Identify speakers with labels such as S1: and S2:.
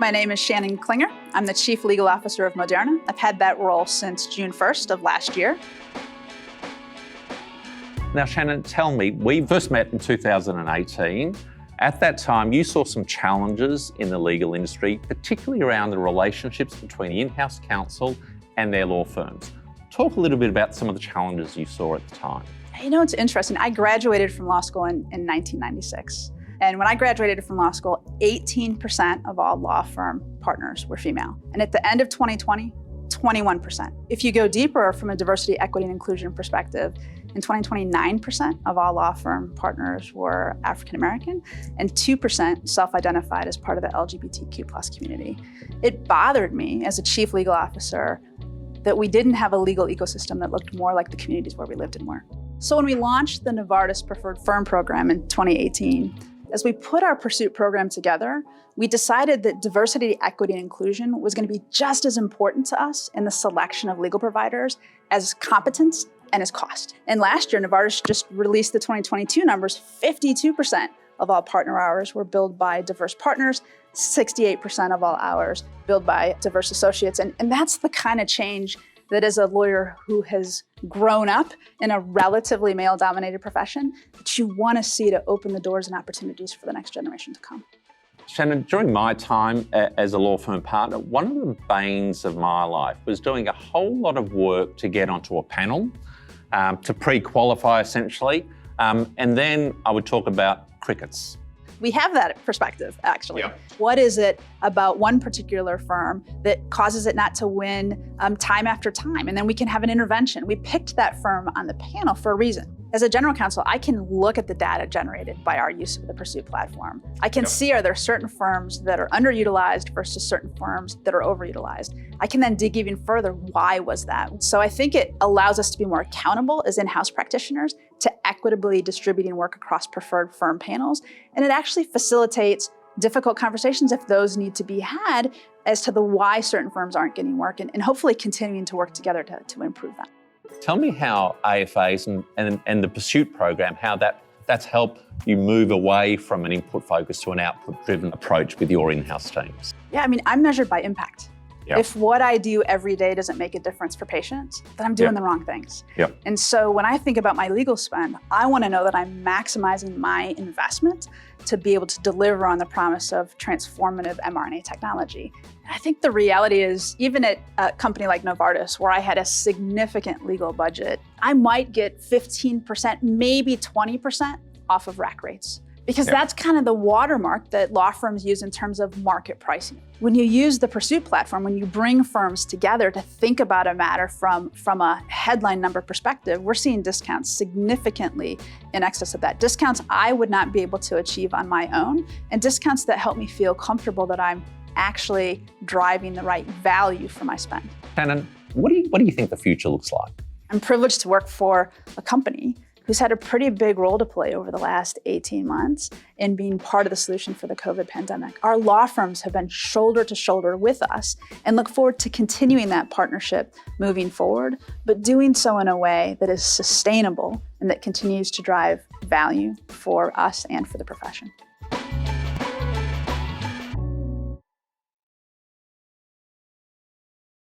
S1: My name is Shannon Klinger. I'm the Chief Legal Officer of Moderna. I've had that role since June 1st of last year.
S2: Now, Shannon, tell me, we first met in 2018. At that time, you saw some challenges in the legal industry, particularly around the relationships between the in-house counsel and their law firms. Talk a little bit about some of the challenges you saw at the time.
S1: You know, it's interesting. I graduated from law school in 1996. And when I graduated from law school, 18% of all law firm partners were female. And at the end of 2020, 21%. If you go deeper from a diversity, equity, and inclusion perspective, in 2020, 9% of all law firm partners were African American, and 2% self-identified as part of the LGBTQ+ community. It bothered me as a chief legal officer that we didn't have a legal ecosystem that looked more like the communities where we lived and worked. So when we launched the Novartis Preferred Firm Program in 2018, as we put our PERSUIT program together, we decided that diversity, equity, and inclusion was going to be just as important to us in the selection of legal providers as competence and as cost. And last year, Novartis just released the 2022 numbers. 52% of all partner hours were billed by diverse partners, 68% of all hours billed by diverse associates. And that's the kind of change that as a lawyer who has grown up in a relatively male-dominated profession, that you want to see to open the doors and opportunities for the next generation to come.
S2: Shannon, during my time as a law firm partner, one of the banes of my life was doing a whole lot of work to get onto a panel, to pre-qualify essentially, and then I would talk about crickets.
S1: We have that perspective, actually.
S2: Yeah.
S1: What is it about one particular firm that causes it not to win time after time? And then we can have an intervention. We picked that firm on the panel for a reason. As a general counsel, I can look at the data generated by our use of the PERSUIT platform. I can see, are there certain firms that are underutilized versus certain firms that are overutilized? I can then dig even further, why was that? So I think it allows us to be more accountable as in-house practitioners to equitably distributing work across preferred firm panels. And it actually facilitates difficult conversations if those need to be had as to the why certain firms aren't getting work and hopefully continuing to work together to improve that.
S2: Tell me how AFAs and the PERSUIT program, how that's helped you move away from an input focus to an output-driven approach with your in-house teams.
S1: Yeah, I mean, I'm measured by impact.
S2: Yep.
S1: If what I do every day doesn't make a difference for patients, then I'm doing the wrong things.
S2: Yep.
S1: And so when I think about my legal spend, I want to know that I'm maximizing my investment to be able to deliver on the promise of transformative mRNA technology. And I think the reality is, even at a company like Novartis, where I had a significant legal budget, I might get 15%, maybe 20% off of rack rates. Because that's kind of the watermark that law firms use in terms of market pricing. When you use the PERSUIT platform, when you bring firms together to think about a matter from a headline number perspective, we're seeing discounts significantly in excess of that. Discounts I would not be able to achieve on my own, and discounts that help me feel comfortable that I'm actually driving the right value for my spend.
S2: Shannon, what do you think the future looks like?
S1: I'm privileged to work for a company who's had a pretty big role to play over the last 18 months in being part of the solution for the COVID pandemic. Our law firms have been shoulder to shoulder with us and look forward to continuing that partnership moving forward, but doing so in a way that is sustainable and that continues to drive value for us and for the profession.